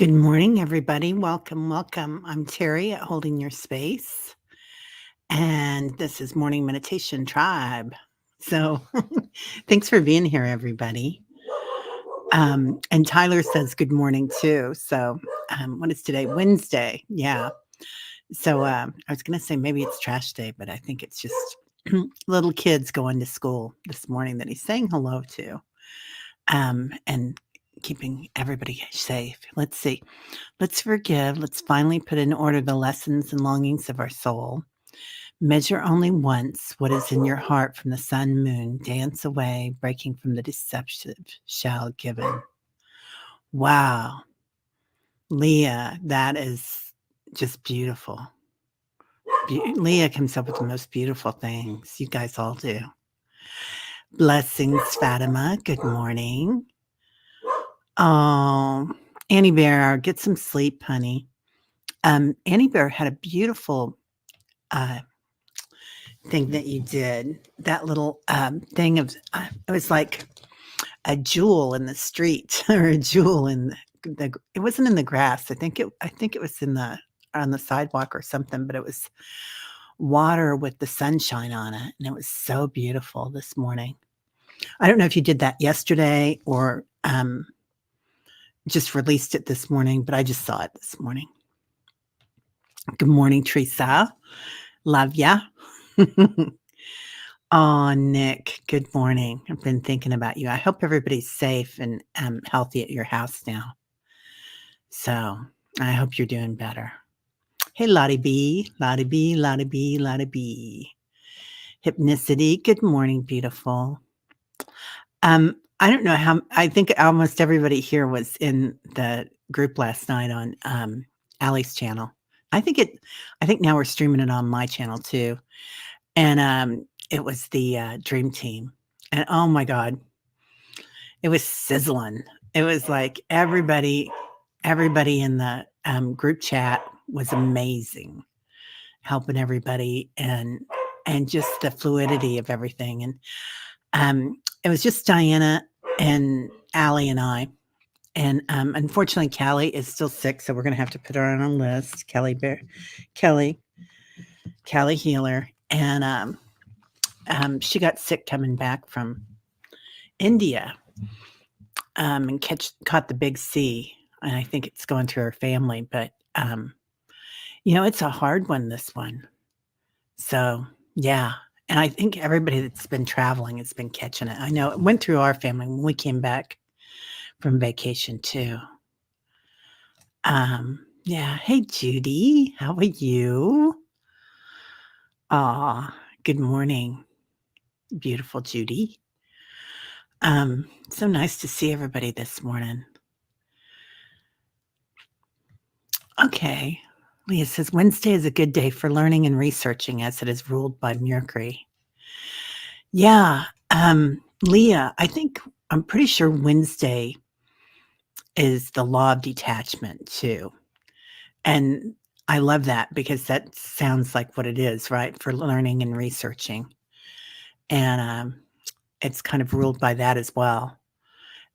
Good morning, everybody. Welcome, welcome. I'm Terry at Holding Your Space, and this is Morning Meditation Tribe. So, thanks for being here, everybody. And Tyler says good morning too. So, what is today? Wednesday. Yeah. So, I was going to say maybe it's trash day, but I think it's just little kids going to school this morning that he's saying hello to, and keeping everybody safe. Let's see. Let's forgive. Let's finally put in order the lessons and longings of our soul. Measure only once what is in your heart from the sun, moon. Dance away, breaking from the deceptive shell given. Wow. Leah, that is just beautiful. Leah comes up with the most beautiful things. You guys all do. Blessings, Fatima. Good morning. Oh, Annie Bear, get some sleep, honey. Annie Bear had a beautiful thing that you did. That little thing of it was like a jewel in the street or a jewel in the. It wasn't in the grass. I think it was in the on the sidewalk or something. But it was water with the sunshine on it, and it was so beautiful this morning. I don't know if you did that yesterday or just released it this morning, but I just saw it this morning. Good morning, Teresa. Love ya. Oh, Nick, good morning. I've been thinking about you. I hope everybody's safe and healthy at your house now. So I hope you're doing better. Hey, Lottie B, Lottie B, Lottie B, Lottie B. Hypnicity, good morning, beautiful. I don't know how, I think almost everybody here was in the group last night on Allie's channel. I think now we're streaming it on my channel too. And it was the Dream Team. And oh my God, it was sizzling. It was like everybody in the group chat was amazing, helping everybody and just the fluidity of everything. And it was just Diana and Allie and I. And unfortunately, Callie is still sick, so we're going to have to put her on a list. Kelly Healer, and she got sick coming back from India, and caught the big C, and I think it's going through her family. But it's a hard one. This one, so yeah. And I think everybody that's been traveling has been catching it. I know it went through our family when we came back from vacation too. Yeah. Hey, Judy, how are you? Good morning, beautiful Judy. So nice to see everybody this morning. Okay. Leah says Wednesday is a good day for learning and researching as it is ruled by Mercury. Yeah. Leah, I'm pretty sure Wednesday is the law of detachment too. And I love that because that sounds like what it is, right? For learning and researching. And it's kind of ruled by that as well.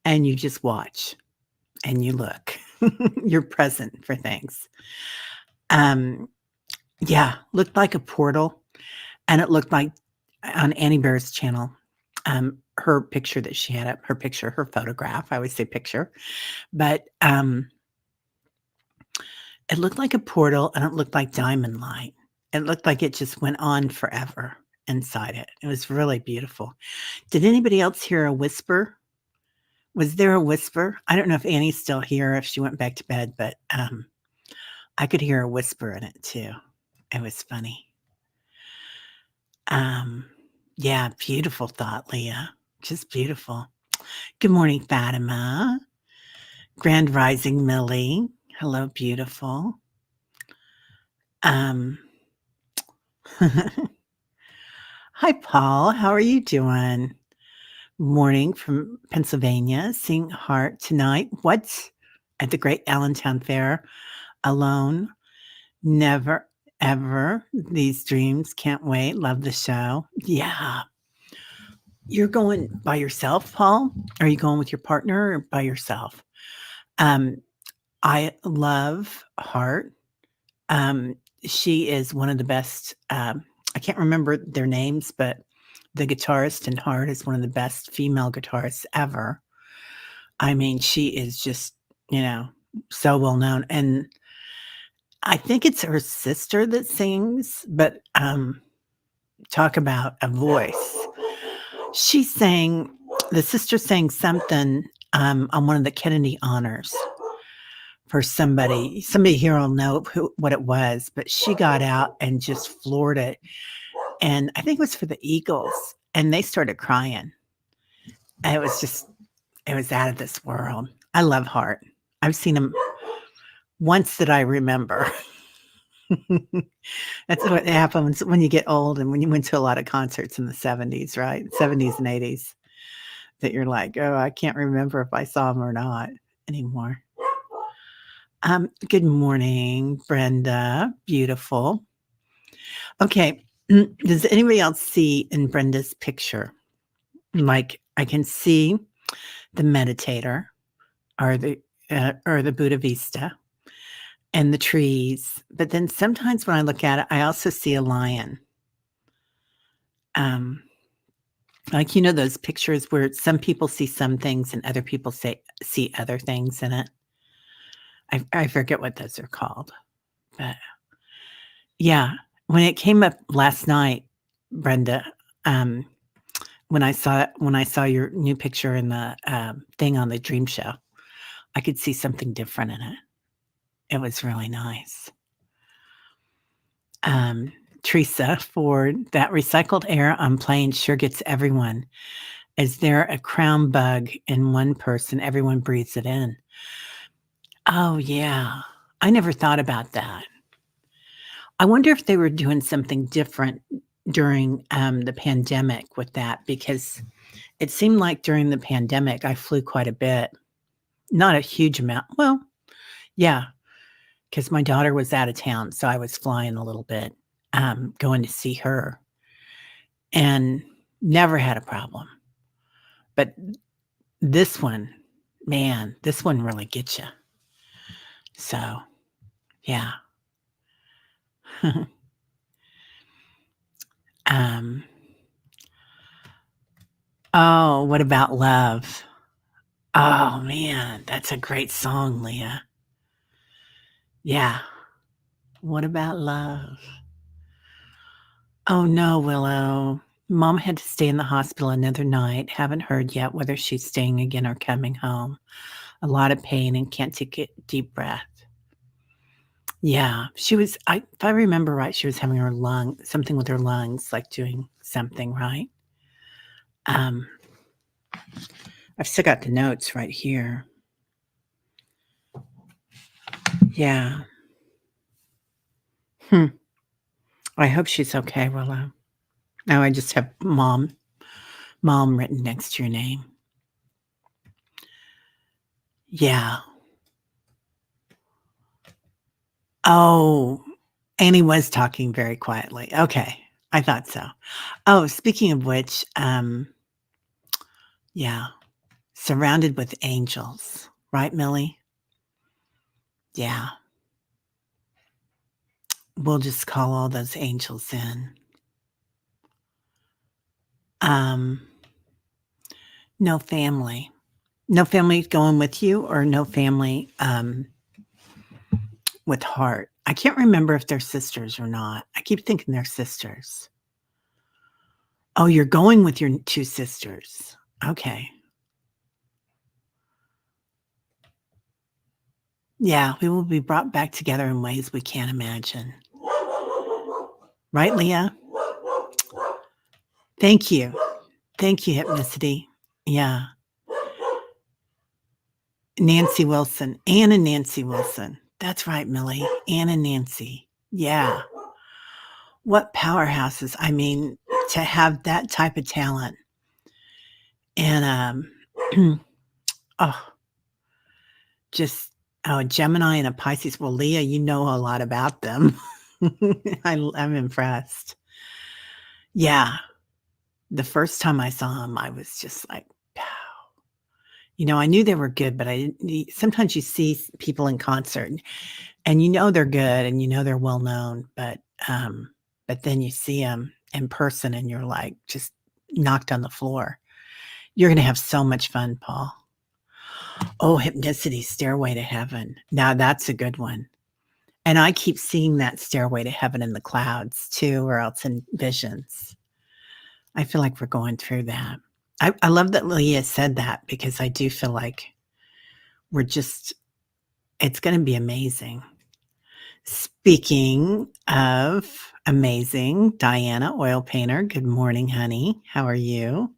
And you just watch and you look. You're present for things. Yeah, looked like a portal. And it looked like on Annie Bear's channel, her picture that she had up, her photograph. I always say picture. But it looked like a portal and it looked like diamond light. It looked like it just went on forever inside it. It was really beautiful. Did anybody else hear a whisper? Was there a whisper? I don't know if Annie's still here, if she went back to bed, but I could hear a whisper in it too. It was funny. Yeah, beautiful thought, Leah. Just beautiful. Good morning, Fatima. Grand Rising Millie. Hello, beautiful. Hi, Paul. How are you doing? Morning from Pennsylvania. Seeing Heart tonight. What's at the Great Allentown Fair? Alone. Never, ever. These dreams. Can't wait. Love the show. Yeah. You're going by yourself, Paul? Are you going with your partner or by yourself? I love Heart. Um, she is one of the best, I can't remember their names, but the guitarist in Heart is one of the best female guitarists ever. I mean, she is just, you know, so well known, and I think it's her sister that sings, but, talk about a voice. She sang the sister sang something, on one of the Kennedy honors for somebody here will know what it was, but she got out and just floored it, and I think it was for the Eagles, and they started crying. And it was out of this world. I love Heart. I've seen seen 'em once that I remember. That's what happens when you get old and when you went to a lot of concerts in the '70s, right? '70s and '80s that you're like, "Oh, I can't remember if I saw them or not anymore." Good morning, Brenda. Beautiful. Okay. Does anybody else see in Brenda's picture? Like, I can see the meditator or the Buddha Vista and the trees, but then sometimes when I look at it, I also see a lion. Um, like, those pictures where some people see some things and other people see other things in it? I forget what those are called, but yeah, when it came up last night, Brenda, um, when I saw your new picture in the, thing on the dream show, I could see something different in it. It was really nice. Um, Teresa Ford, that recycled air on planes sure gets everyone. Is there a crown bug in one person? Everyone breathes it in. Oh, yeah. I never thought about that. I wonder if they were doing something different during, the pandemic with that because it seemed like during the pandemic, I flew quite a bit. Not a huge amount. Well, yeah, because my daughter was out of town, so I was flying a little bit, going to see her and never had a problem. But this one, man, this one really gets you. So, yeah. Um, oh, what about love? Oh, man, that's a great song, Leah. Yeah. What about love? Oh, no, Willow. Mom had to stay in the hospital another night. Haven't heard yet whether she's staying again or coming home. A lot of pain and can't take a deep breath. Yeah, if I remember right, she was having something with her lungs, like doing something, right? Um, I've still got the notes right here. Yeah. Hmm. I hope she's okay, Willow. Now I just have mom written next to your name. Yeah. Oh, Annie was talking very quietly. Okay. I thought so. Oh, speaking of which, yeah, surrounded with angels, right, Millie? Yeah. We'll just call all those angels in. Um, no family. No family going with you or no family, with Heart. I can't remember if they're sisters or not. I keep thinking they're sisters. Oh, you're going with your 2 sisters. Okay. Yeah, we will be brought back together in ways we can't imagine. Right, Leah? Thank you. Thank you, Hypnicity. Yeah. Nancy Wilson. Ann and Nancy Wilson. That's right, Millie. Ann and Nancy. Yeah. What powerhouses. I mean, to have that type of talent and, oh, just oh, a Gemini and a Pisces. Well, Leah, you know a lot about them. I'm impressed. Yeah. The first time I saw him, I was just like, "Pow." I knew they were good, but I didn't sometimes you see people in concert and they're good and they're well known, but then you see them in person and you're like just knocked on the floor. You're gonna have so much fun, Paul. Oh, Hypnicity, Stairway to Heaven. Now that's a good one. And I keep seeing that Stairway to Heaven in the clouds too, or else in visions. I feel like we're going through that. I love that Leah said that because I do feel like we're just it's gonna be amazing. Speaking of amazing, Diana, oil painter, good morning, honey. How are you?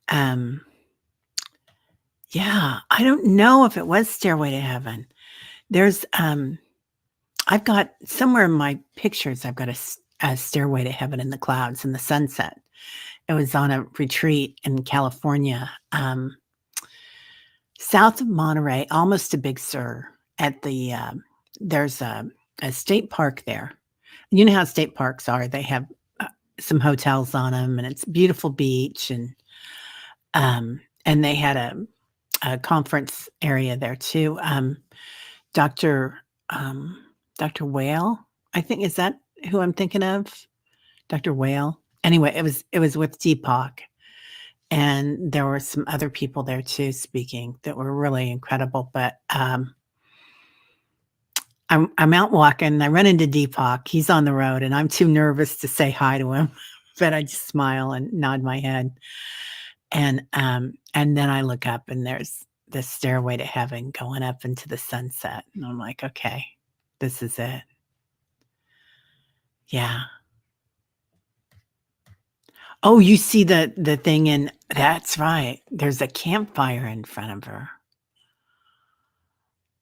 Um, yeah, I don't know if it was Stairway to Heaven. There's, I've got somewhere in my pictures, I've got a Stairway to Heaven in the clouds in the sunset. It was on a retreat in California, south of Monterey, almost to Big Sur. At the there's a state park there. You know how state parks are; they have some hotels on them, and it's a beautiful beach, and they had a conference area there too. Doctor Doctor Whale, I think is that who I'm thinking of? Doctor Whale. Anyway, it was with Deepak, and there were some other people there too speaking that were really incredible. But I'm out walking, and I run into Deepak. He's on the road, and I'm too nervous to say hi to him, but I just smile and nod my head. And then I look up, and there's this Stairway to Heaven going up into the sunset, and I'm like, "Okay, this is it." Yeah. Oh, you see the thing in that's right. There's a campfire in front of her.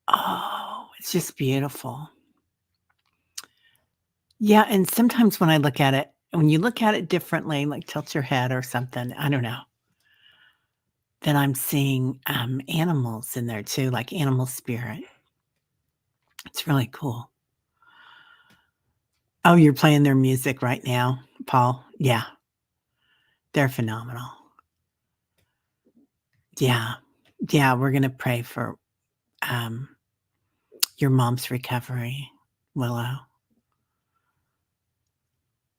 Oh, it's just beautiful. Yeah, and sometimes when I look at it when you look at it differently, like tilt your head or something, I don't know, then I'm seeing, animals in there too, like animal spirit. It's really cool. Oh, you're playing their music right now, Paul? Yeah, they're phenomenal. Yeah. Yeah, we're gonna pray for, um, your mom's recovery, Willow.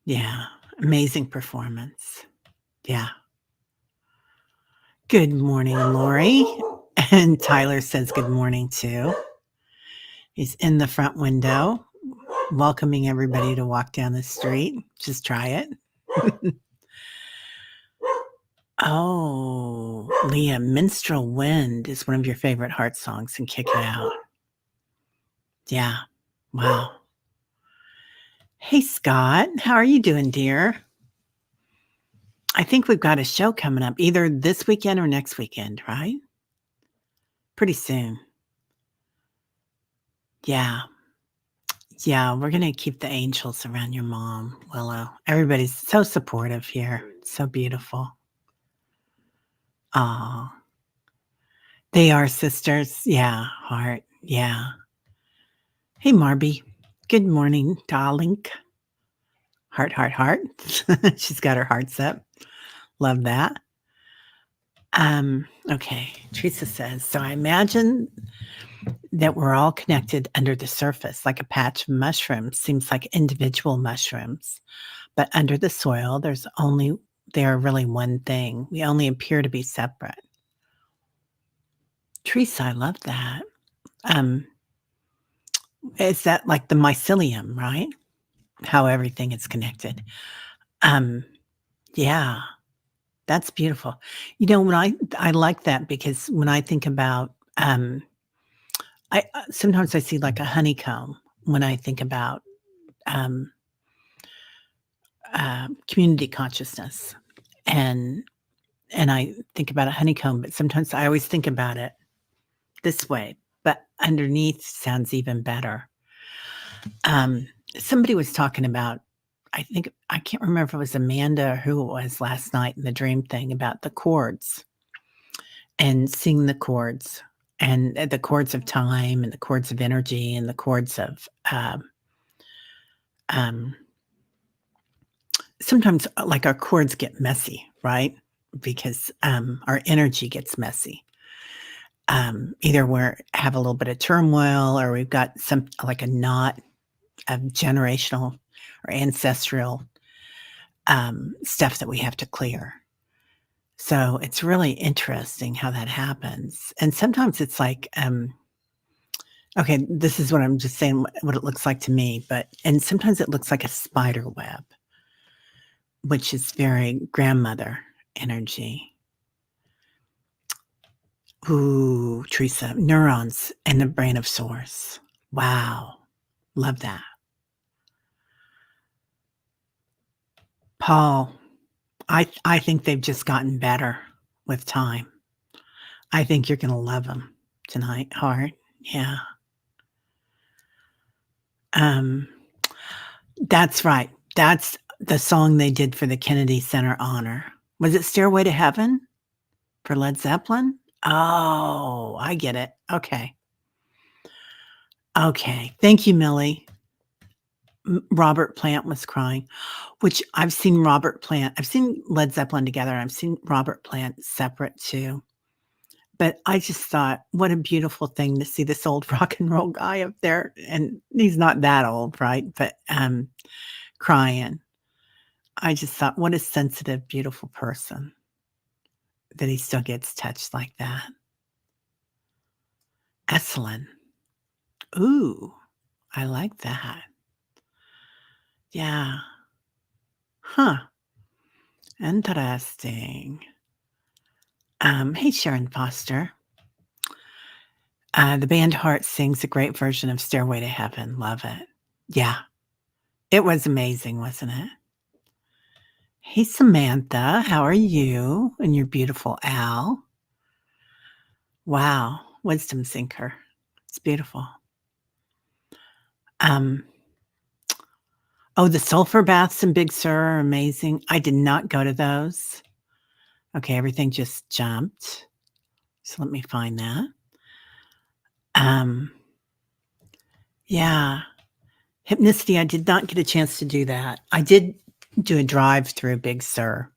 Yeah, amazing performance. Yeah. Good morning, Lori. And Tyler says good morning too. He's in the front window, welcoming everybody to walk down the street. Just try it. Oh, Leah, Minstrel Wind is one of your favorite heart songs and Kick It Out. Yeah. Wow. Hey, Scott. How are you doing, dear? I think we've got a show coming up either this weekend or next weekend, right? Pretty soon. Yeah. Yeah, we're gonna keep the angels around your mom, Willow. Everybody's so supportive here. So beautiful. Aw. They are sisters. Yeah, heart. Yeah. Hey, Marby. Good morning, darling. Heart, heart, heart. She's got her hearts up. Love that. Okay. Teresa says, so I imagine that we're all connected under the surface, like a patch of mushrooms, seems like individual mushrooms. But under the soil, they are really one thing. We only appear to be separate. Teresa, I love that. Um, is that like the mycelium, right? How everything is connected. Um, yeah, that's beautiful. When I like that because when I think about I sometimes I see like a honeycomb when I think about um, community consciousness, and I think about a honeycomb, but sometimes I always think about it this way, but underneath sounds even better. Um, Somebody was talking about, I can't remember if it was Amanda or who it was last night in the dream thing about the chords and seeing the chords and the chords of time and the chords of energy and the chords of um, sometimes like our chords get messy, right? because, our energy gets messy. Either we're have a little bit of turmoil or we've got some like a knot of generational or ancestral, stuff that we have to clear. So it's really interesting how that happens. And sometimes it's like, okay, this is what I'm just saying what it looks like to me, but and sometimes it looks like a spider web, which is very grandmother energy. Ooh, Teresa, neurons in the brain of source. Wow. Love that. Paul, I think they've just gotten better with time. I think you're gonna love them tonight, Heart. Yeah. Um, that's right. That's the song they did for the Kennedy Center honor. Was it Stairway to Heaven for Led Zeppelin? Oh, I get it. Okay. Okay. Thank you, Millie. Robert Plant was crying, which I've seen Robert Plant. I've seen Led Zeppelin together. I've seen Robert Plant separate too. But I just thought, what a beautiful thing to see this old rock and roll guy up there, and he's not that old, right? But, crying. I just thought, what a sensitive, beautiful person that he still gets touched like that. Esalen. Ooh, I like that. Yeah. Huh. Interesting. Hey, Sharon Foster. The band Heart sings a great version of Stairway to Heaven. Love it. Yeah. It was amazing, wasn't it? Hey, Samantha. How are you? And your beautiful Al. Wow. Wisdom sinker. It's beautiful. Um, oh, the sulfur baths in Big Sur are amazing. I did not go to those. Okay, everything just jumped. So let me find that. Um, yeah. Hypnicity, I did not get a chance to do that. I did do a drive through Big Sur.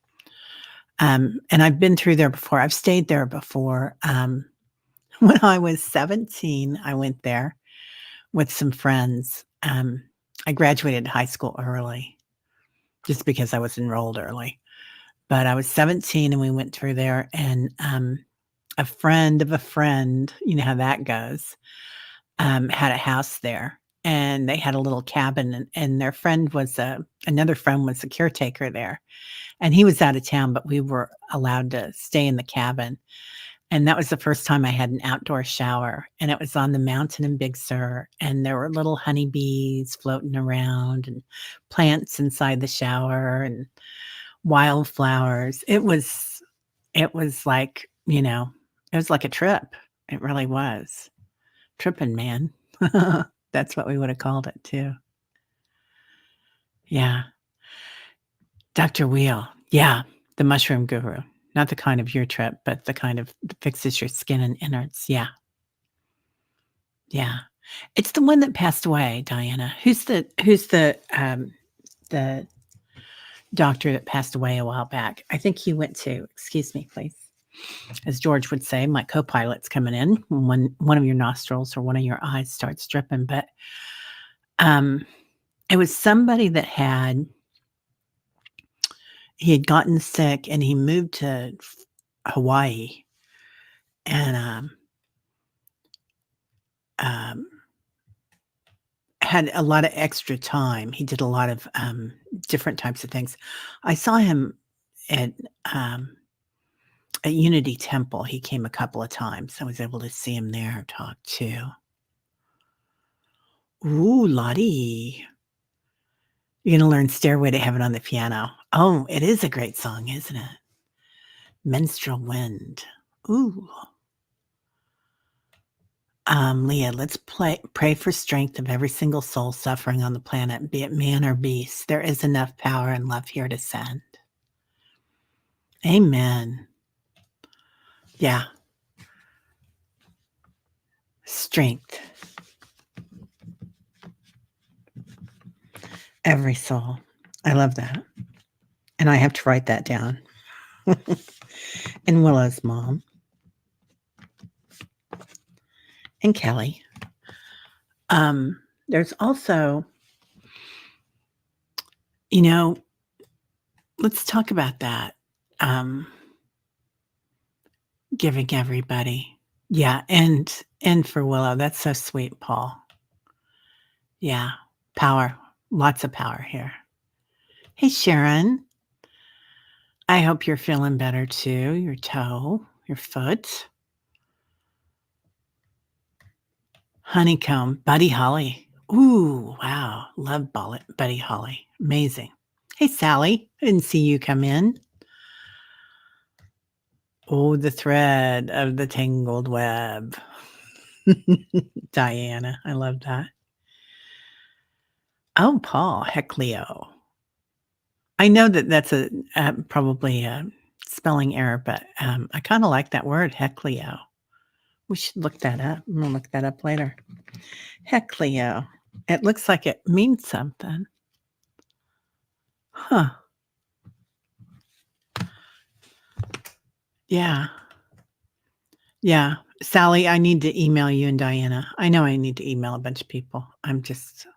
And I've been through there before. I've stayed there before. When I was 17, I went there with some friends. I graduated high school early just because I was enrolled early. But I was 17 and we went through there, and a friend of a friend, you know how that goes, had a house there, and they had a little cabin, and their friend was another friend was a caretaker there, and he was out of town, but we were allowed to stay in the cabin. And that was the first time I had an outdoor shower, and it was on the mountain in Big Sur, and there were little honeybees floating around and plants inside the shower and wildflowers. It was like, it was like a trip. It really was. Tripping, man. That's what we would have called it too. Yeah. Dr. Wheel. Yeah, the mushroom guru. Not the kind of your trip, but the kind of that fixes your skin and innards. Yeah. Yeah. It's the one that passed away, Diana. Who's the doctor that passed away a while back? I think he went to excuse me, please. As George would say, my co-pilot's coming in when one of your nostrils or one of your eyes starts dripping. But um it was somebody that he had gotten sick and he moved to Hawaii and um had a lot of extra time. He did a lot of, different types of things. I saw him at, um, at Unity Temple. He came a couple of times. I was able to see him there, talk too. Ooh, Lottie. You're gonna learn Stairway to Heaven on the piano. Oh, it is a great song, isn't it? Menstrual Wind. Ooh. Leah, let's pray for strength of every single soul suffering on the planet, be it man or beast. There is enough power and love here to send. Amen. Yeah. Strength. Every soul. I love that. And I have to write that down. and Willow's mom, and Kelly. There's also, you know, let's talk about that. Um, Giving everybody. Yeah, and for Willow, that's so sweet, Paul. Yeah, power, lots of power here. Hey, Sharon, I hope you're feeling better too. Your toe, your foot. Honeycomb, Buddy Holly. Ooh, wow. Love Buddy Holly. Amazing. Hey, Sally. I didn't see you come in. Oh, the thread of the tangled web. Diana, I love that. Oh, Paul, heck Leo. I know that that's probably a spelling error, but I kind of like that word, heck Leo. We should look that up. I'm gonna look that up later. Heck Leo. It looks like it means something. Huh. Yeah. Yeah. Sally, I need to email you and Diana. I know I need to email a bunch of people. I'm just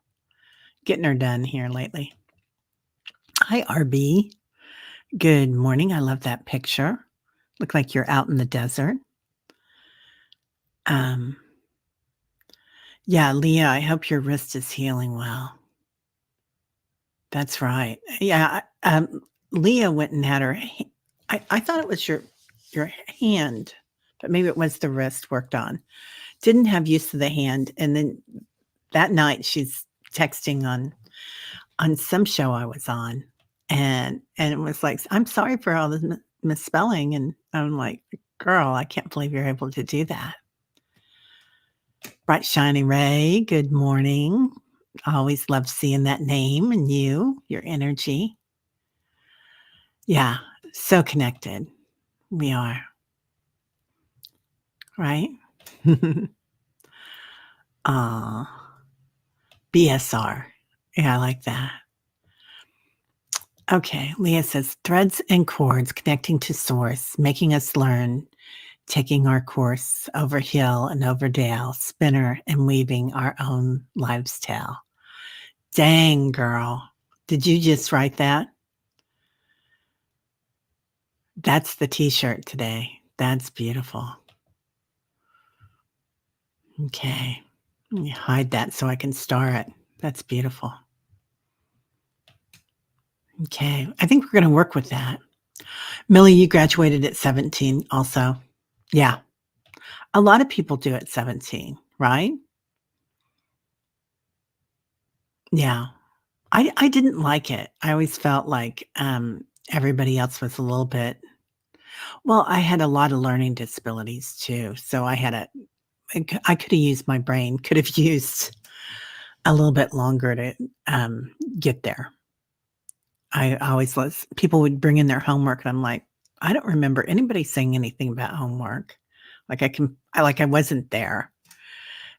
getting her done here lately. Hi, RB. Good morning. I love that picture. Look like you're out in the desert. Um, yeah, Leah, I hope your wrist is healing well. That's right. Yeah, Leah went and had her. I thought it was your hand, but maybe it was the wrist worked on. Didn't have use of the hand, and then that night she's texting on some show I was on, and it was like, "I'm sorry for all the misspelling," and I'm like, "Girl, I can't believe you're able to do that." Bright shining ray, good morning. I always love seeing that name and your energy. Yeah, so connected. We are, right? Aw, BSR. Yeah, I like that. Okay, Leah says threads and cords connecting to source, making us learn, taking our course over hill and over dale, spinner and weaving our own life's tale. Dang, girl. Did you just write that? That's the t-shirt today. That's beautiful. Okay. Let me hide that so I can star it. That's beautiful. Okay. I think we're going to work with that. Millie, you graduated at 17 also. Yeah. A lot of people do at 17, right? Yeah. I didn't like it. I always felt like everybody else was a little bit, well, I had a lot of learning disabilities too. So I could have used my brain, could have used a little bit longer to get there. I always was, people would bring in their homework and I'm like, I don't remember anybody saying anything about homework. Like I wasn't there.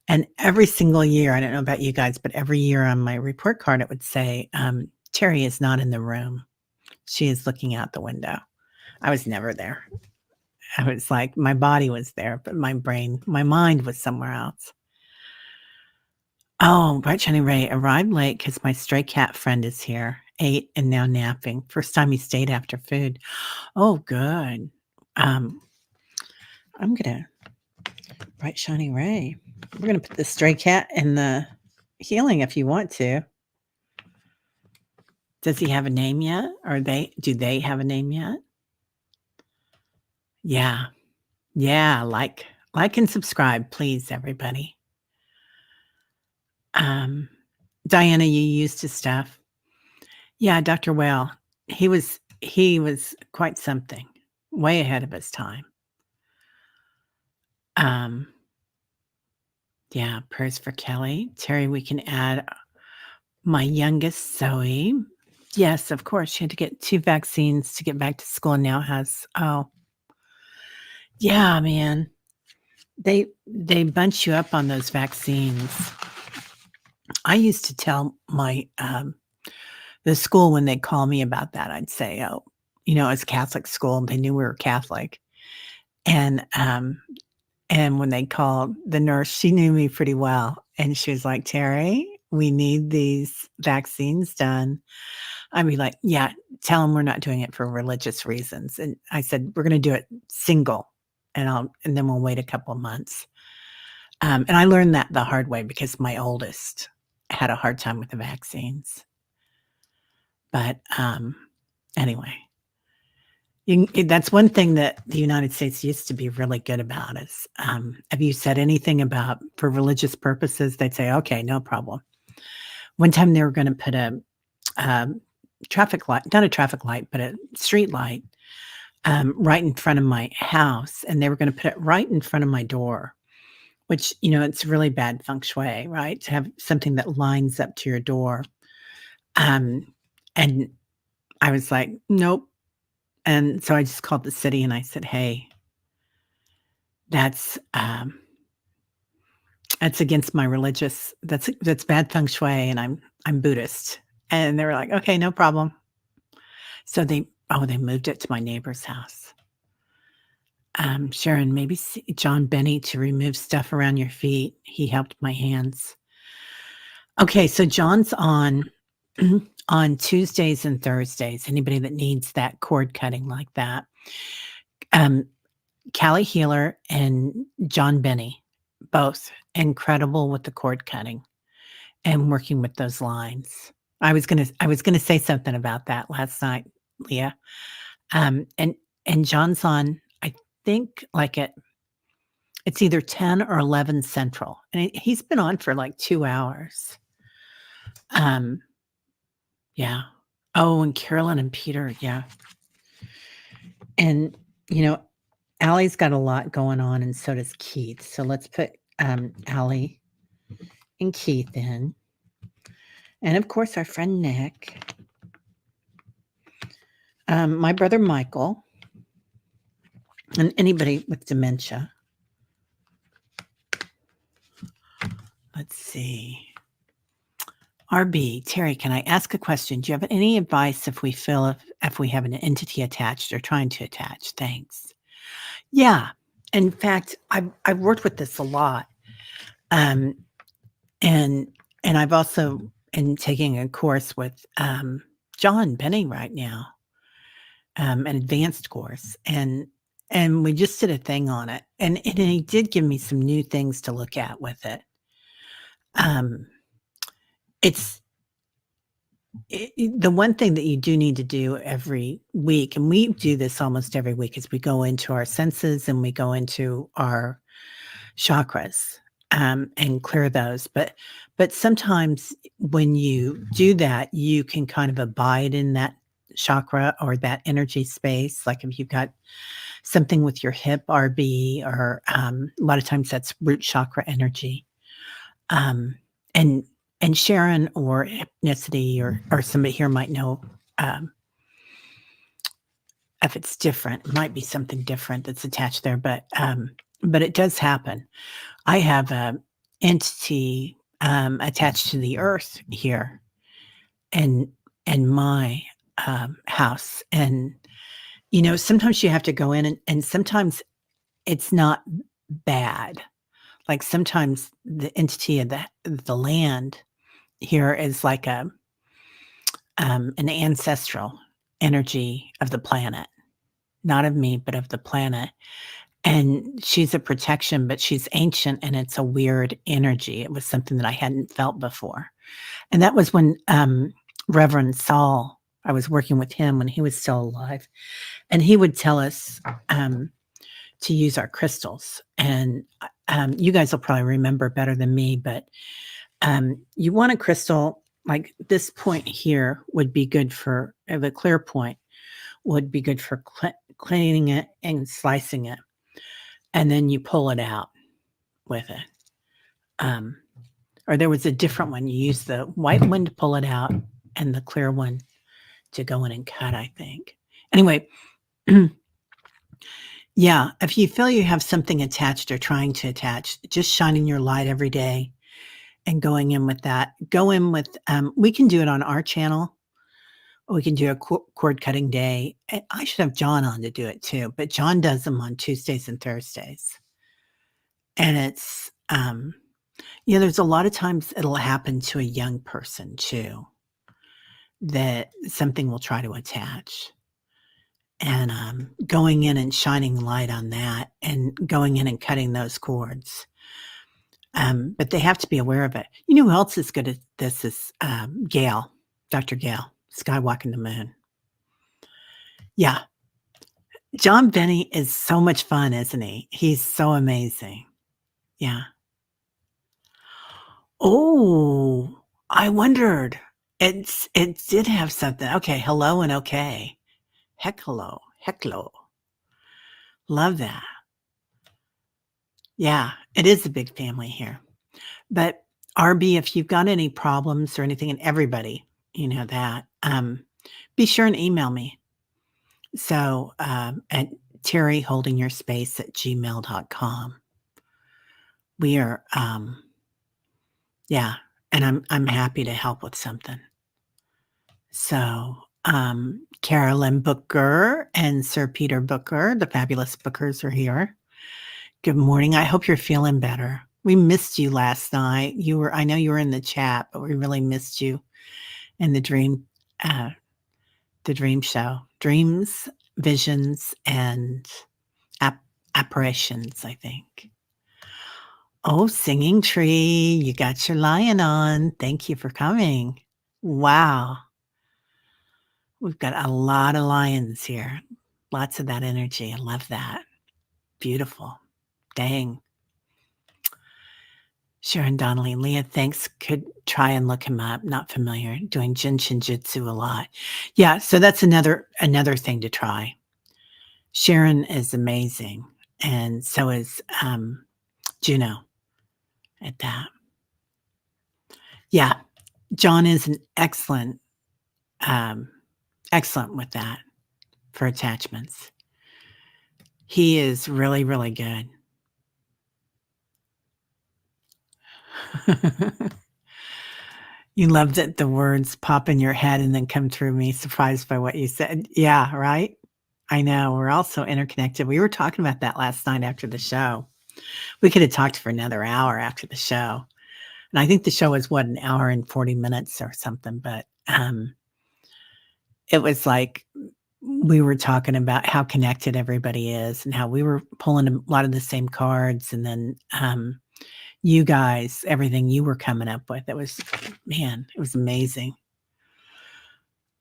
And every single year, I don't know about you guys, but every year on my report card, it would say, Terry is not in the room. She is looking out the window. I was never there. I was like, my body was there, but my mind was somewhere else. Oh, Bright Shining Ray arrived late because my stray cat friend is here, ate and now napping. First time he stayed after food. Oh, good. I'm gonna Bright Shining Ray. We're gonna put the stray cat in the healing if you want to. Does he have a name yet? Or do they have a name yet? Yeah. Yeah, like and subscribe, please, everybody. Diana, you used his stuff. Yeah, Dr. Whale. He was quite something. Way ahead of his time. Um, yeah, prayers for Kelly. Terry, we can add my youngest, Zoe. Yes, of course. She had to get 2 vaccines to get back to school and now yeah, man. They bunch you up on those vaccines. I used to tell my the school when they call me about that, I'd say, "Oh, it's Catholic school, and they knew we were Catholic. And, when they called the nurse, she knew me pretty well, and she was like, "Terry, we need these vaccines done." I'd be like, "Yeah, tell them 'em we're not doing it for religious reasons." And I said, "We're gonna do it single, and then we'll wait a couple of months." And I learned that the hard way because my oldest had a hard time with the vaccines. But, anyway, that's one thing that the United States used to be really good about is, if you said anything about for religious purposes, they'd say, "Okay, no problem." One time they were gonna put a, um, traffic light, not a traffic light, but a street light, right in front of my house, and they were gonna put it right in front of my door, which, it's really bad feng shui, right, to have something that lines up to your door. Um, and I was like, "Nope." And so I just called the city and I said, "Hey, that's, that's against my religious that's bad feng shui, and I'm Buddhist." And they were like, "Okay, no problem." So they moved it to my neighbor's house. Sharon, maybe see John Benny to remove stuff around your feet. He helped my hands. Okay, so John's on on Tuesdays and Thursdays. Anybody that needs that cord cutting like that. Um, Callie Healer and John Benny, both incredible with the cord cutting and working with those lines. I was gonna say something about that last night, Leah. And John's on, I think, like it's either 10 or 11 Central, and he's been on for like 2 hours. Um, yeah. Oh, and Carolyn and Peter, yeah. And, Allie's got a lot going on, and so does Keith. So let's put, Allie and Keith in. And of course, our friend Nick. My brother Michael. And anybody with dementia. Let's see. RB, Terry, can I ask a question? Do you have any advice if we feel if we have an entity attached or trying to attach? Thanks. Yeah. In fact, I've worked with this a lot. Um, and I've also been taking a course with John Benny right now, an advanced course, and we just did a thing on it, and he did give me some new things to look at with it. It's the one thing that you do need to do every week, and we do this almost every week, is we go into our senses and we go into our chakras, and clear those. But sometimes when you do that, you can kind of abide in that chakra or that energy space. Like if you've got something with your hip, RB, or a lot of times that's root chakra energy. And Sharon or Hypnicity or somebody here might know if it's different. It might be something different that's attached there, but it does happen. I have a entity attached to the earth here and my house. And sometimes you have to go in and sometimes it's not bad. Like sometimes the entity of the land here is like an ancestral energy of the planet, not of me, but of the planet. And she's a protection, but she's ancient and it's a weird energy. It was something that I hadn't felt before. And that was when Reverend Saul, I was working with him when he was still alive. And he would tell us to use our crystals. And you guys will probably remember better than me, but you want a crystal like this point here would be good for the clear point would be good for cleaning it and slicing it. And then you pull it out with it. Or there was a different one. You use the white one to pull it out and the clear one to go in and cut, I think. Anyway, yeah, if you feel you have something attached or trying to attach, just shining your light every day and going in with that. Go in with, we can do it on our channel We can do a cord cutting day. And I should have John on to do it too, but John does them on Tuesdays and Thursdays. And there's a lot of times it'll happen to a young person too, that something will try to attach. And going in and shining light on that and going in and cutting those cords. But they have to be aware of it. You know who else is good at this is Gail, Dr. Gail, Skywalking the Moon. Yeah. John Benny is so much fun, isn't he? He's so amazing. Yeah. Oh, I wondered. It did have something. Okay, hello and okay. Heck hello. Hecklo. Love that. Yeah, it is a big family here. But RB, if you've got any problems or anything, and everybody, you know that, be sure and email me. So at terryholdingyourspace@gmail.com. We are, yeah, and I'm happy to help with something. So Carolyn Booker and Sir Peter Booker, the fabulous Bookers, are here. Good morning. I hope you're feeling better. We missed you last night. I know you were in the chat, but we really missed you in uh, the dream show. Dreams, visions, and apparitions, I think. Oh, singing tree, you got your lion on. Thank you for coming. Wow. We've got a lot of lions here. Lots of that energy. I love that. Beautiful. Dang. Sharon Donnelly, Leah, thanks. Could try and look him up. Not familiar. Doing Jin Shinjutsu a lot. Yeah, so that's another thing to try. Sharon is amazing, and so is Juno at that. Yeah, John is an excellent with that for attachments. He is really, really good. You love that the words pop in your head and then come through me, surprised by what you said. Yeah, right? I know. We're all so interconnected. We were talking about that last night after the show. We could have talked for another hour after the show. And I think the show was, an hour and 40 minutes or something. But it was like we were talking about how connected everybody is and how we were pulling a lot of the same cards. And then you guys, everything you were coming up with, it was amazing.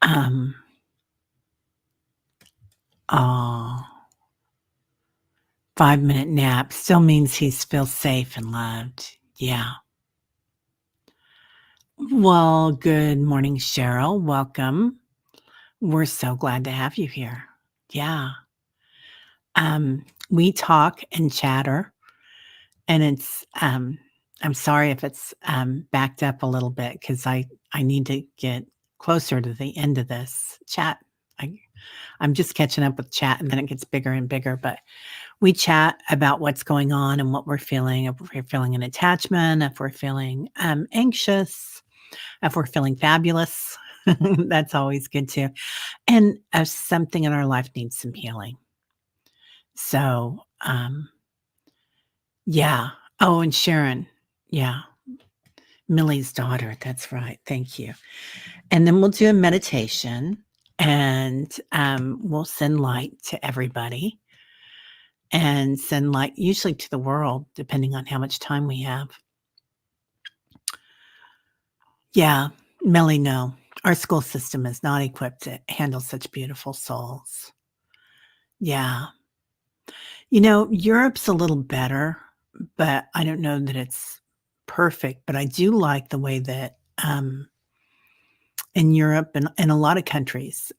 5-minute nap still means he feels safe and loved. Yeah. Well, good morning, Cheryl. Welcome. We're so glad to have you here. Yeah. We talk and chatter, and it's I'm sorry if it's backed up a little bit because I need to get closer to the end of this chat. I'm just catching up with chat, and then it gets bigger and bigger. But we chat about what's going on and what we're feeling. If we're feeling an attachment, if we're feeling anxious, if we're feeling fabulous, that's always good too. And if something in our life needs some healing. So, yeah. Oh, and Sharon. Yeah. Millie's daughter. That's right. Thank you. And then we'll do a meditation and we'll send light to everybody and send light usually to the world, depending on how much time we have. Yeah. Millie, no. Our school system is not equipped to handle such beautiful souls. Yeah. Europe's a little better, but I don't know that it's perfect. But I do like the way that in Europe and in a lot of countries,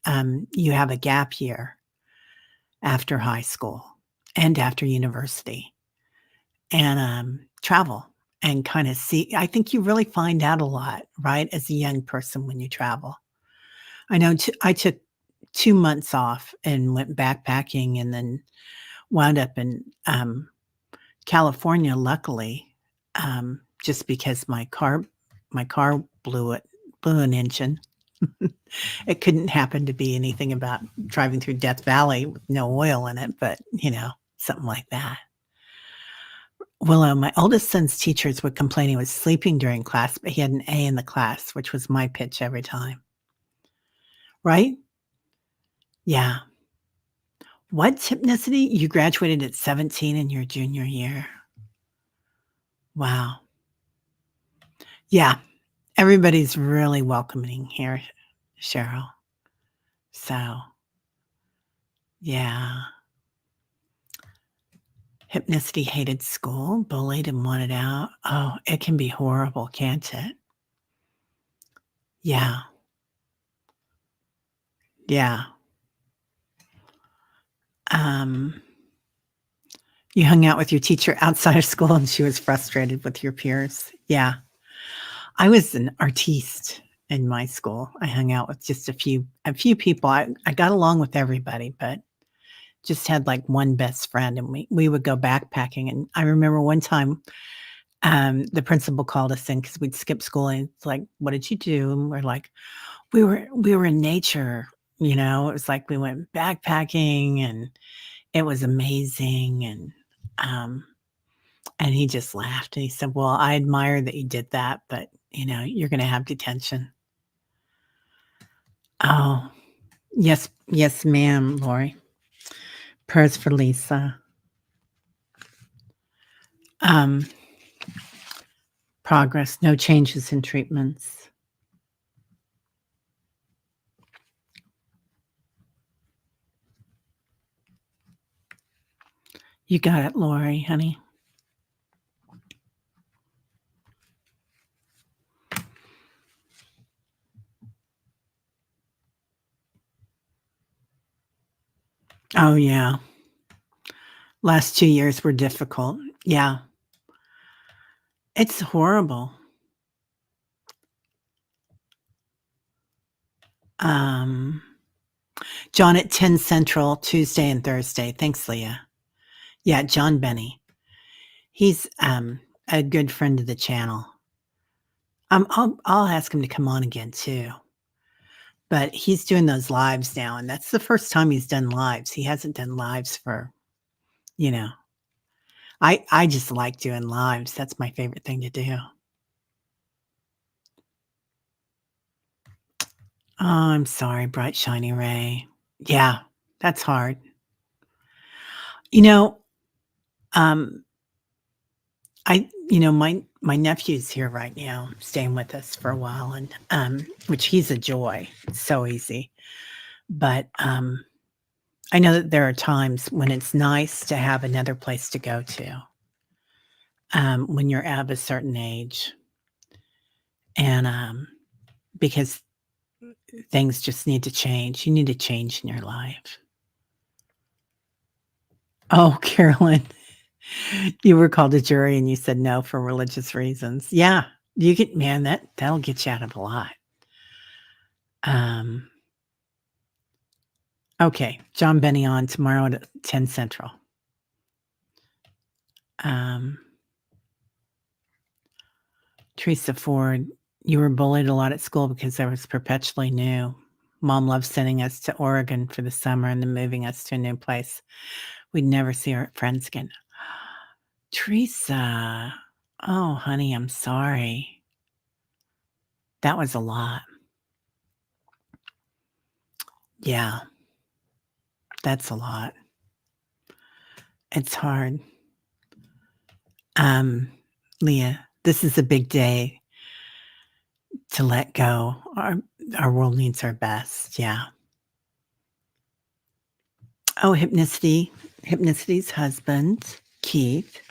you have a gap year after high school and after university and travel and kind of see. I think you really find out a lot, right, as a young person when you travel. I know I took 2 months off and went backpacking and then wound up in California, luckily, just because my car blew an engine. It couldn't happen to be anything about driving through Death Valley with no oil in it, but, something like that. Well, my oldest son's teachers would complain he was sleeping during class, but he had an A in the class, which was my pitch every time. Right? Yeah. What hypnicity? You graduated at 17 in your junior year. Wow. Yeah. Everybody's really welcoming here, Cheryl. So, yeah. Hypnicity hated school, bullied and wanted out. Oh, it can be horrible, can't it? Yeah. Yeah. Um, you hung out with your teacher outside of school and she was frustrated with your peers. Yeah. I was an artiste in my school. I hung out with just a few people. I got along with everybody, but just had like one best friend and we would go backpacking. And I remember one time the principal called us in because we'd skip school and it's like, what did you do? And we're like, we were in nature, it was like we went backpacking and it was amazing. Um and he just laughed and he said, well, I admire that you did that, but you're gonna have detention. Oh, yes, yes, ma'am, Lori. Prayers for Lisa. Um, progress, no changes in treatments. You got it, Lori, honey. Oh, yeah. Last 2 years were difficult. Yeah. It's horrible. Um, John at 10 Central, Tuesday and Thursday. Thanks, Leah. Yeah, John Benny. He's a good friend of the channel. I'll ask him to come on again too. But he's doing those lives now, and that's the first time he's done lives. He hasn't done lives for, you know. I just like doing lives. That's my favorite thing to do. Oh, I'm sorry, bright shiny ray. Yeah, that's hard. You know, um, my nephew's here right now, staying with us for a while, and which he's a joy. It's so easy. But I know that there are times when it's nice to have another place to go to when you're of a certain age, and because things just need to change. You need to change in your life. Oh, Carolyn, you were called a jury and you said no for religious reasons. Yeah, you get man that'll get you out of a lot. Um, okay, John Benny on tomorrow at 10 Central. Um, Teresa Ford, you were bullied a lot at school because I was perpetually new. Mom loved sending us to Oregon for the summer and then moving us to a new place. We'd never see our friends again. Teresa, oh, honey, I'm sorry. That was a lot. Yeah, that's a lot. It's hard. Um, Leah, this is a big day to let go. Our world needs our best. Yeah. Oh, Hypnicity's husband, Keith.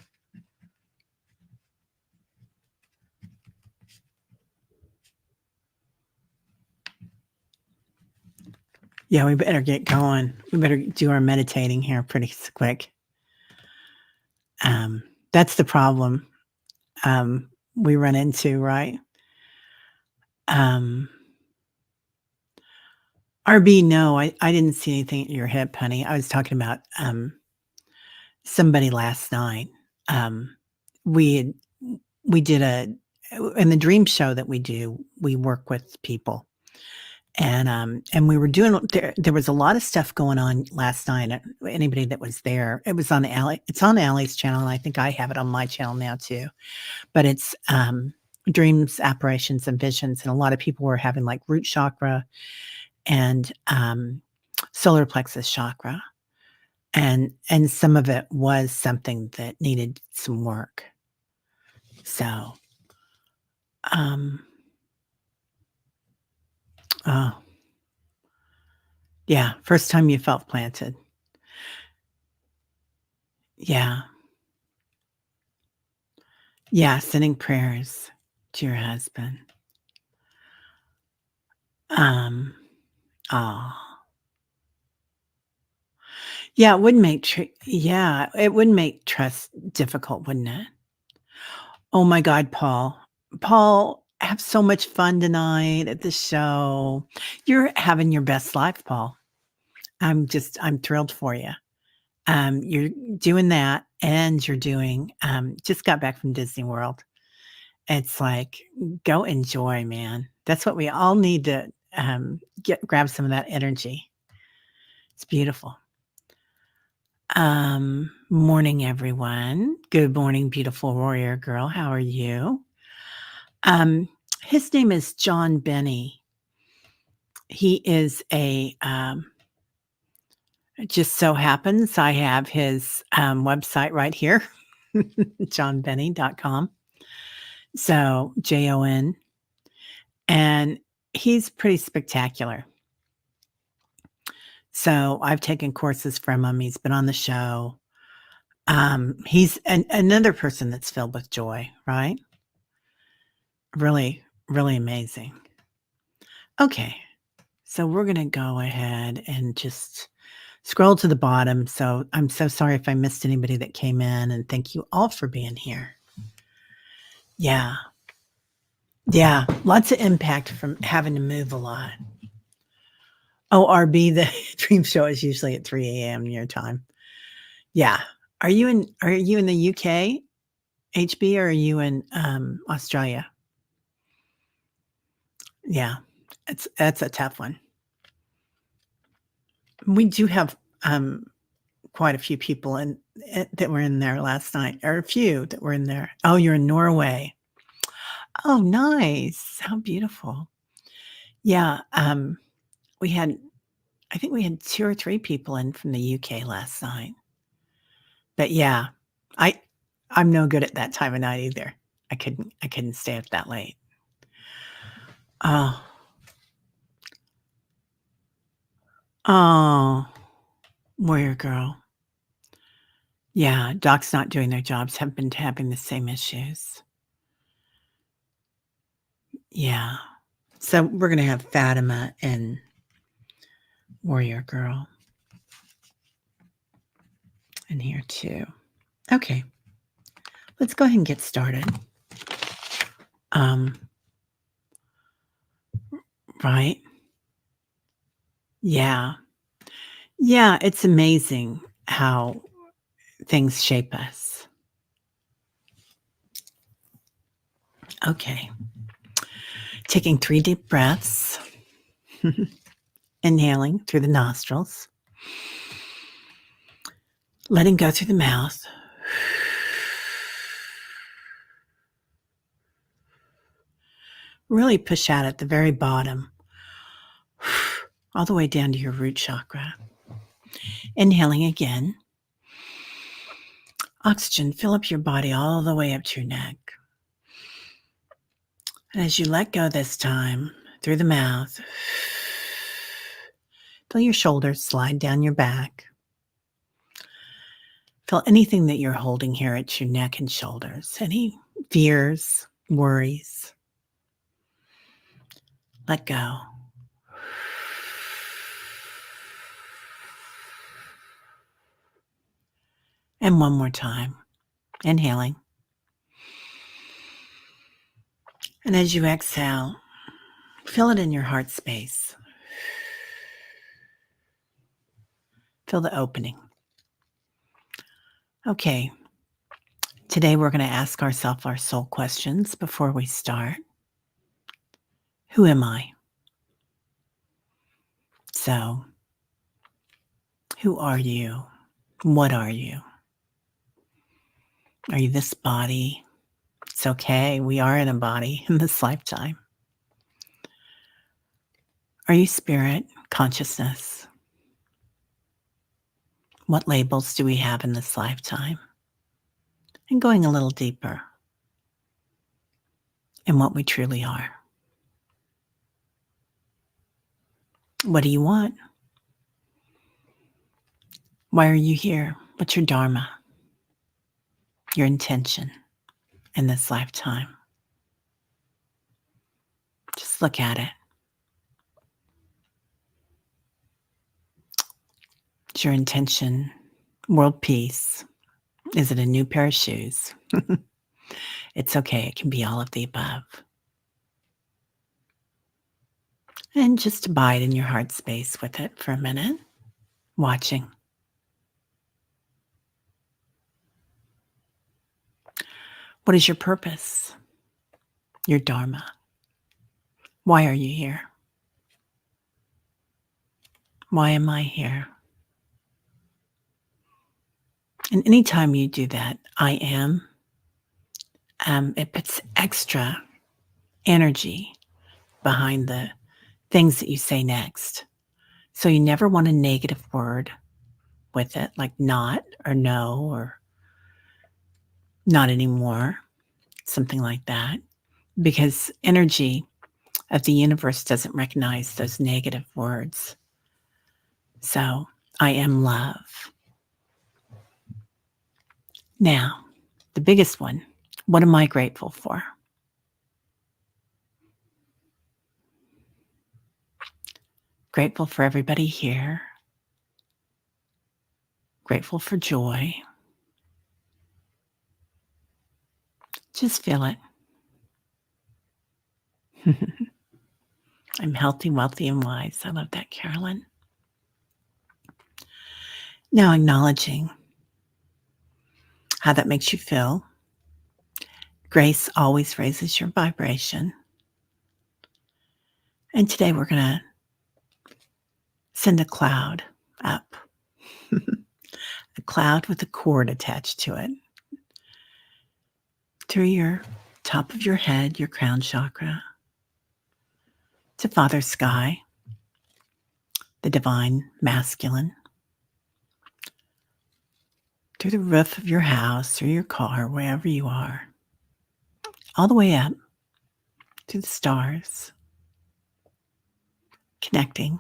Yeah, we better get going. We better do our meditating here pretty quick. That's the problem we run into, right? Um, RB, no, I didn't see anything at your hip, honey. I was talking about somebody last night. We had, we did in the dream show that we do, we work with people And we were doing there was a lot of stuff going on last night. Anybody that was there, it was on it's on Allie's channel, and I think I have it on my channel now too. But it's dreams, apparitions, and visions, and a lot of people were having like root chakra and solar plexus chakra, and some of it was something that needed some work. So, oh, yeah, first time you felt planted. Yeah. Yeah, sending prayers to your husband. Um, aw. Yeah, it would make trust difficult, wouldn't it? Oh my god, Paul. Paul, have so much fun tonight at the show. You're having your best life, Paul. I'm thrilled for you. You're doing that and you're doing just got back from Disney World. It's like, go enjoy, man. That's what we all need to grab some of that energy. It's beautiful. Morning, everyone. Good morning, beautiful warrior girl. How are you? His name is John Benny. He is it just so happens I have his website right here, johnbenny.com. So JON. And he's pretty spectacular. So I've taken courses from him. He's been on the show. He's another person that's filled with joy, right? Really, really amazing. Okay. So we're going to go ahead and just scroll to the bottom. So I'm so sorry if I missed anybody that came in, and thank you all for being here. Yeah. Yeah. Lots of impact from having to move a lot. Oh, RB, the dream show is usually at 3 a.m. your time. Yeah. Are you in the UK, HB, or are you in Australia? Yeah. That's a tough one. We do have quite a few people that were in there last night, or a few that were in there. Oh, you're in Norway. Oh, nice. How beautiful. Yeah. I think we had 2 or 3 people in from the UK last night. But yeah, I'm no good at that time of night either. I couldn't stay up that late. Oh. Oh, warrior girl. Yeah, docs not doing their jobs have been having the same issues. Yeah. So we're gonna have Fatima and warrior girl in here too. Okay. Let's go ahead and get started. Right? Yeah. Yeah, it's amazing how things shape us. Okay. Taking 3 deep breaths. Inhaling through the nostrils. Letting go through the mouth. Really push out at the very bottom, all the way down to your root chakra. Inhaling again. Oxygen, fill up your body all the way up to your neck. And as you let go this time, through the mouth, feel your shoulders slide down your back. Feel anything that you're holding here at your neck and shoulders, any fears, worries. Let go. And one more time, inhaling. And as you exhale, feel it in your heart space. Feel the opening. Okay. Today we're going to ask ourselves our soul questions before we start. Who am I? So, who are you? What are you? Are you this body? It's okay. We are in a body in this lifetime. Are you spirit, consciousness? What labels do we have in this lifetime? And going a little deeper in what we truly are. What do you want? Why are you here? What's your dharma? Your intention in this lifetime? Just look at it. Is your intention world peace? Is it a new pair of shoes? It's okay. It can be all of the above. And just abide in your heart space with it for a minute, watching. What is your purpose? Your dharma? Why are you here? Why am I here? And anytime you do that, I am, it puts extra energy behind the things that you say next. So you never want a negative word with it, like not or no or not anymore, something like that, because energy of the universe doesn't recognize those negative words. So I am love. Now, the biggest one, what am I grateful for? Grateful for everybody here. Grateful for joy. Just feel it. I'm healthy, wealthy, and wise. I love that, Carolyn. Now acknowledging how that makes you feel. Grace always raises your vibration. And today we're going to send a cloud up. A cloud with a cord attached to it. Through your top of your head, your crown chakra, to Father Sky, the divine masculine, through the roof of your house or your car, wherever you are, all the way up to the stars, connecting.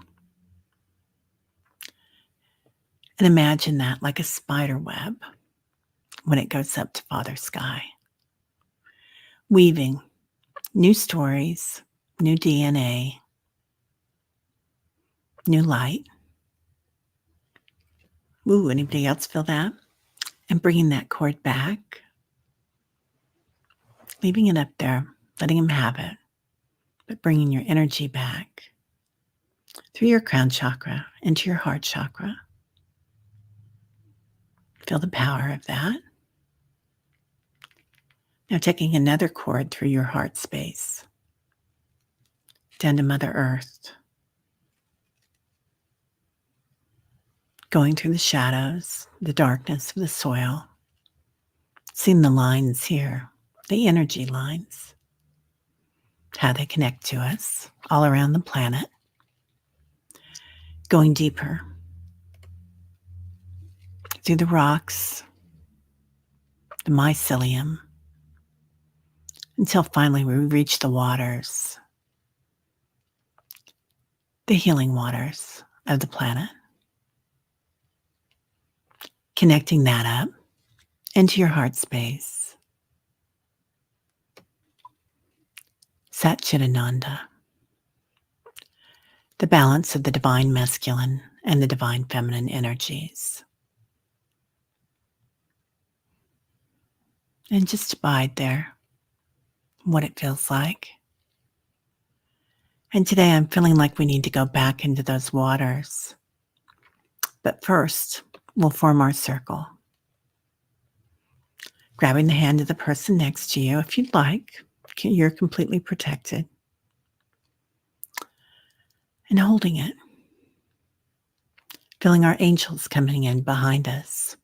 And imagine that like a spider web when it goes up to Father Sky, weaving new stories, new DNA, new light. Ooh, anybody else feel that? And bringing that cord back, leaving it up there, letting him have it, but bringing your energy back through your crown chakra into your heart chakra. Feel the power of that. Now taking another cord through your heart space, down to Mother Earth, going through the shadows, the darkness of the soil, seeing the lines here, the energy lines, how they connect to us all around the planet, going deeper through the rocks, the mycelium, until finally we reach the waters, the healing waters of the planet. Connecting that up into your heart space. Satchitananda, the balance of the divine masculine and the divine feminine energies. And just abide there, what it feels like. And today I'm feeling like we need to go back into those waters. But first, we'll form our circle. Grabbing the hand of the person next to you, if you'd like. You're completely protected. And holding it. Feeling our angels coming in behind us,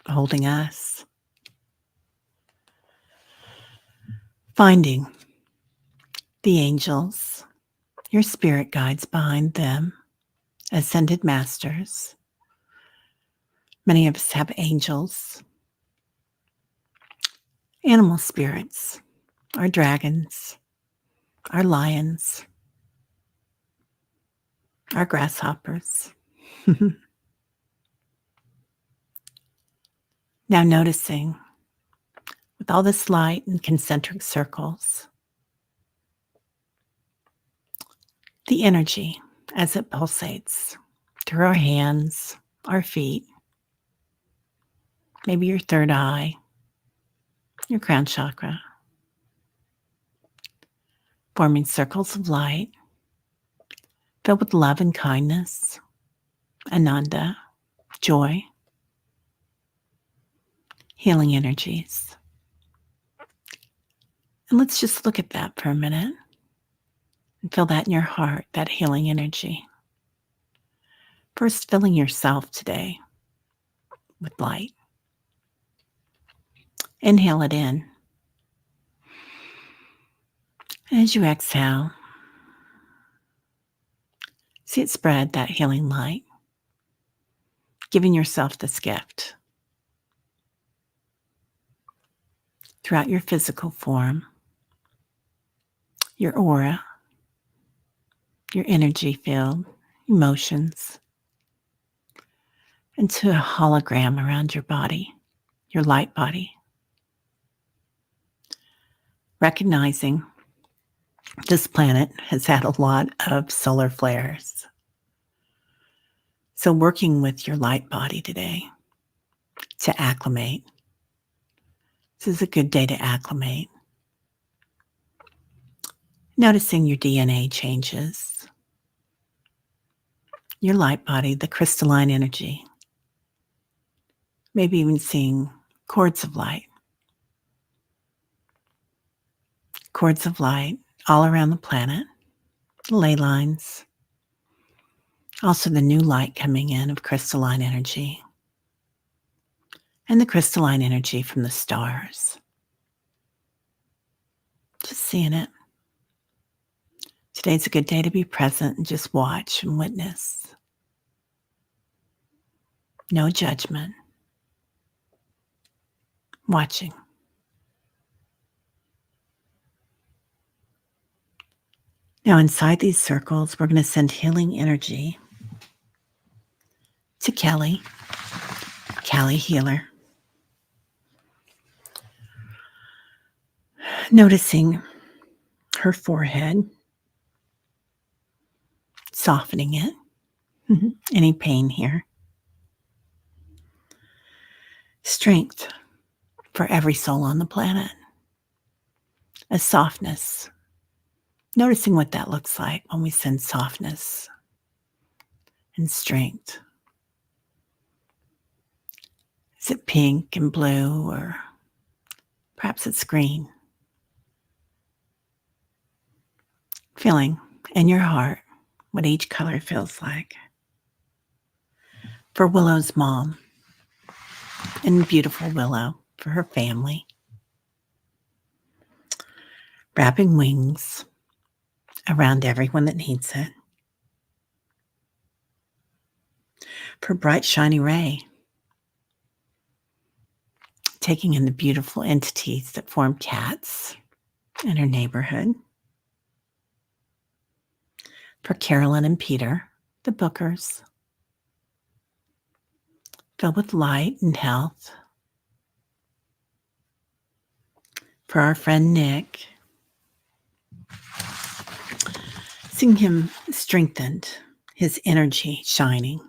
holding us. Finding the angels, your spirit guides behind them, ascended masters. Many of us have angels, animal spirits, our dragons, our lions, our grasshoppers. Now noticing with all this light in concentric circles, the energy as it pulsates through our hands, our feet, maybe your third eye, your crown chakra, forming circles of light filled with love and kindness, ananda, joy, healing energies. And let's just look at that for a minute and feel that in your heart, that healing energy. First, filling yourself today with light. Inhale it in. As you exhale, see it spread, that healing light, giving yourself this gift throughout your physical form, your aura, your energy field, emotions, into a hologram around your body, your light body. Recognizing this planet has had a lot of solar flares. So working with your light body today to acclimate. This is a good day to acclimate. Noticing your DNA changes, your light body, the crystalline energy. Maybe even seeing cords of light all around the planet, ley lines. Also the new light coming in of crystalline energy and the crystalline energy from the stars. Just seeing it. Today's a good day to be present and just watch and witness. No judgment. Watching. Now inside these circles, we're going to send healing energy to Kelly Healer. Noticing her forehead, softening it. Any pain here. Strength for every soul on the planet. A softness. Noticing what that looks like when we send softness and strength. Is it pink and blue, or perhaps it's green? Feeling in your heart what each color feels like. For Willow's mom, and beautiful Willow for her family. Wrapping wings around everyone that needs it. For Bright Shiny Ray, taking in the beautiful entities that form cats in her neighborhood. For Carolyn and Peter, the Bookers, filled with light and health. For our friend Nick, seeing him strengthened, his energy shining,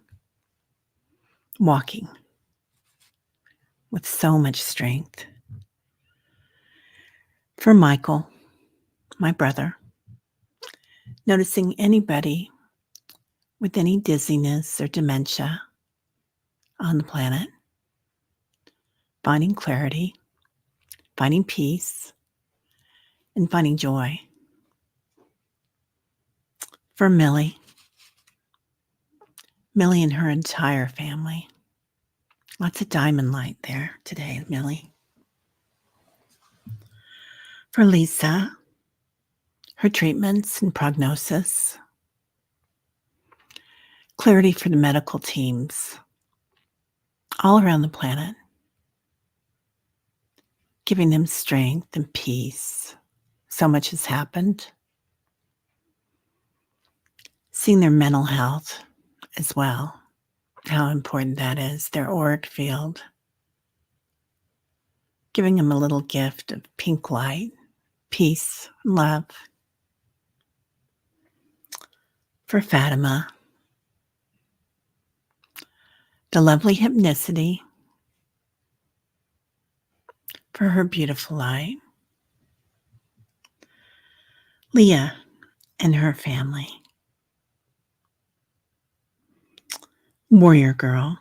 walking with so much strength. For Michael, my brother, noticing anybody with any dizziness or dementia on the planet, finding clarity, finding peace, and finding joy. For Millie, Millie and her entire family. Lots of diamond light there today, Millie. For Lisa, her treatments and prognosis. Clarity for the medical teams all around the planet, giving them strength and peace. So much has happened. Seeing their mental health as well, how important that is, their auric field. Giving them a little gift of pink light, peace, love. For Fatima, the lovely hypnicity. For her beautiful light. Leah and her family. Warrior girl.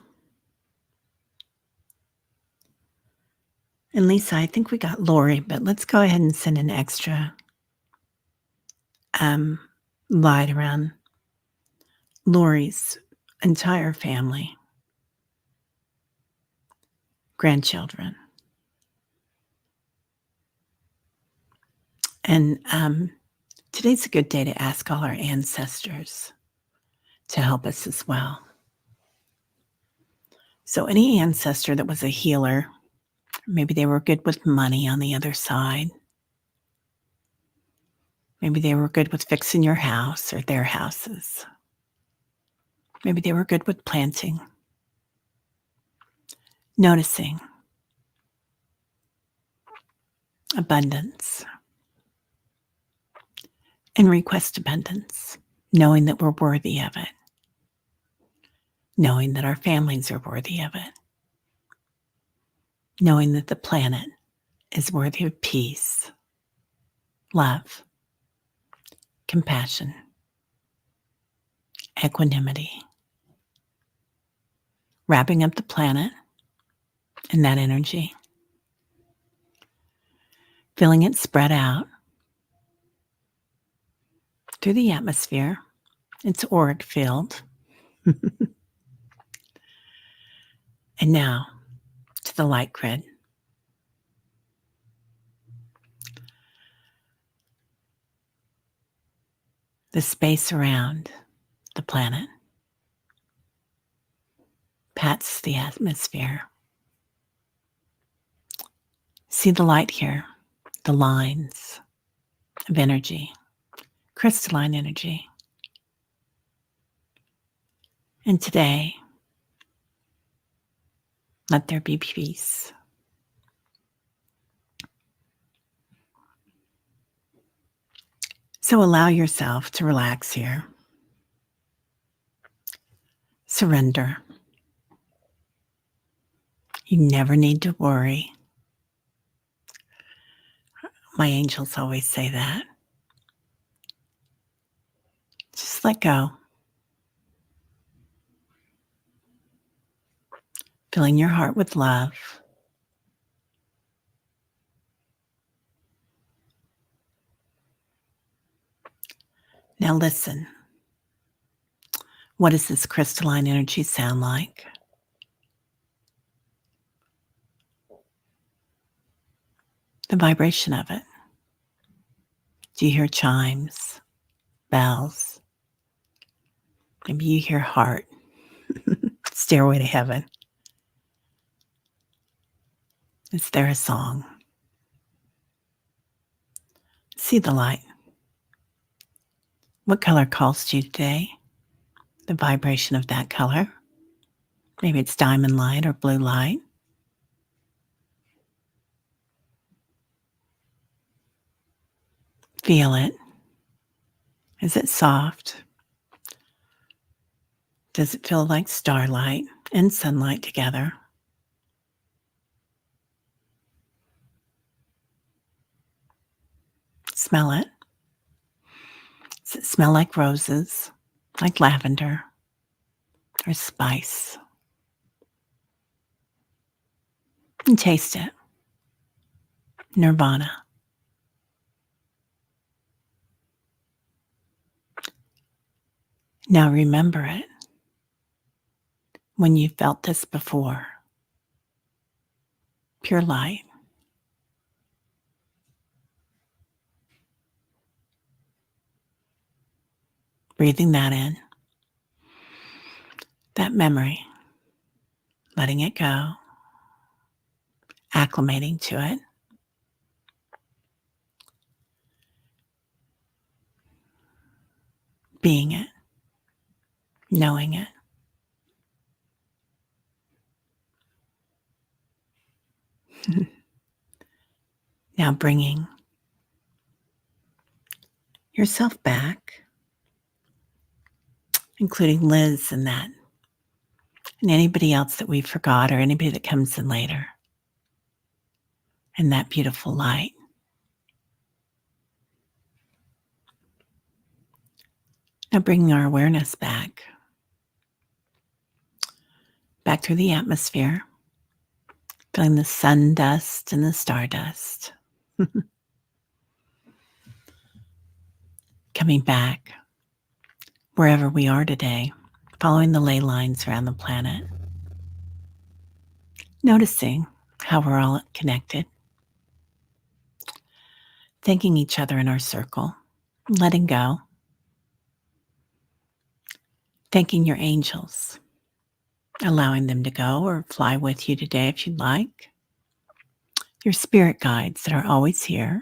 And Lisa, I think we got Lori, but let's go ahead and send an extra light around Lori's entire family, grandchildren. And today's a good day to ask all our ancestors to help us as well. So any ancestor that was a healer, maybe they were good with money on the other side. Maybe they were good with fixing your house or their houses. Maybe they were good with planting, noticing abundance, and request abundance, knowing that we're worthy of it, knowing that our families are worthy of it, knowing that the planet is worthy of peace, love, compassion, equanimity, wrapping up the planet in that energy, feeling it spread out through the atmosphere, its auric field. And now to the light grid. The space around the planet pats the atmosphere. See the light here, the lines of energy, crystalline energy. And today, let there be peace. So allow yourself to relax here. Surrender. You never need to worry. My angels always say that. Just let go. Filling your heart with love. Now listen. What does this crystalline energy sound like? The vibration of it. Do you hear chimes, bells? Maybe you hear heart. Stairway to heaven. Is there a song? See the light. What color calls to you today? The vibration of that color. Maybe it's diamond light or blue light. Feel it. Is it soft? Does it feel like starlight and sunlight together? Smell it. Does it smell like roses, like lavender, or spice? And taste it. Nirvana. Now remember it. when you felt this before. Pure light. Breathing that in. That memory. Letting it go. Acclimating to it. Being it. Knowing it. Now bringing yourself back, including Liz and that, and anybody else that we forgot or anybody that comes in later, and that beautiful light. Now bringing our awareness back through the atmosphere, feeling the sun dust and the stardust. Coming back wherever we are today, following the ley lines around the planet. Noticing how we're all connected. Thanking each other in our circle. Letting go. Thanking your angels. Allowing them to go or fly with you today if you'd like. Your spirit guides that are always here.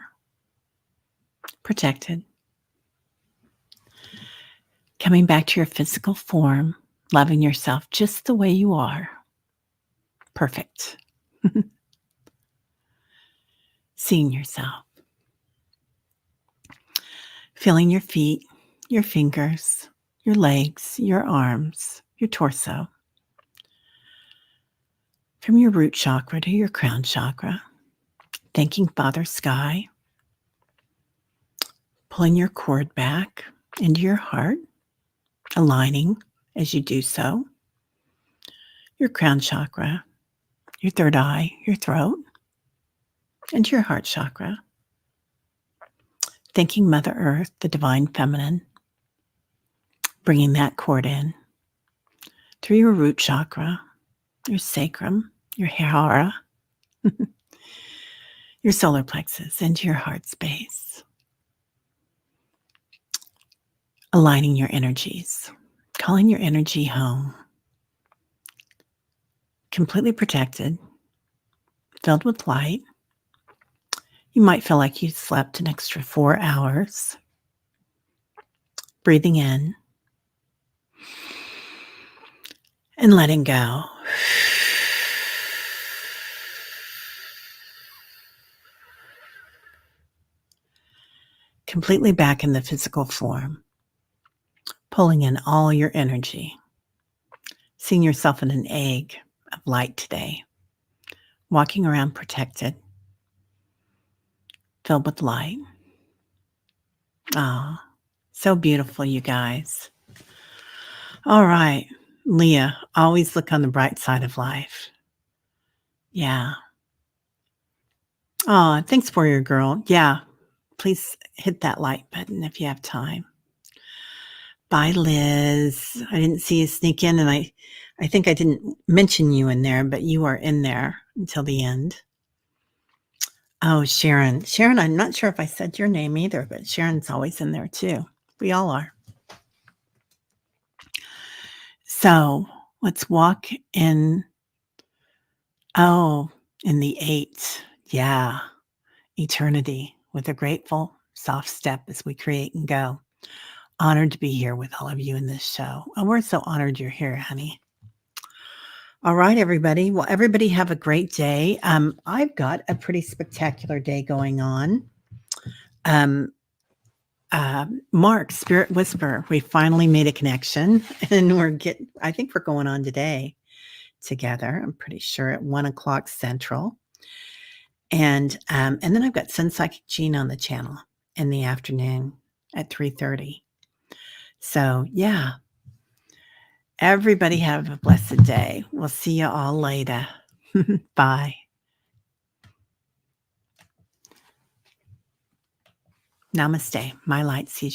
Protected. Coming back to your physical form. Loving yourself just the way you are. Perfect. Seeing yourself. Feeling your feet, your fingers, your legs, your arms, your torso. From your root chakra to your crown chakra. Thanking Father Sky. Pulling your cord back into your heart. Aligning as you do so. Your crown chakra, your third eye, your throat, and your heart chakra. Thanking Mother Earth, the Divine Feminine. Bringing that cord in through your root chakra, your sacrum, your hara, your solar plexus, into your heart space. Aligning your energies, calling your energy home. Completely protected, filled with light. You might feel like you slept an extra 4 hours. Breathing in and letting go. Completely back in the physical form. Pulling in all your energy. Seeing yourself in an egg of light today. Walking around protected. Filled with light. Ah, so beautiful, you guys. All right, Leah, always look on the bright side of life. Yeah. Oh, thanks for your girl. Yeah, please hit that like button if you have time. Bye, Liz. I didn't see you sneak in, and I think I didn't mention you in there, but you are in there until the end. Oh, Sharon. Sharon, I'm not sure if I said your name either, but Sharon's always in there too. We all are. So let's walk in. Oh, in the 8. Yeah. Eternity with a grateful, soft step as we create and go. Honored to be here with all of you in this show. Oh, we're so honored you're here, honey. All right, everybody. Well, everybody have a great day. I've got a pretty spectacular day going on. Mark, Spirit Whisper, we finally made a connection, and I think we're going on today together. I'm pretty sure at 1:00 Central. And then I've got Sun Psychic Jean on the channel in the afternoon at 3:30. So yeah, everybody have a blessed day. We'll see you all later. Bye. Namaste. My light sees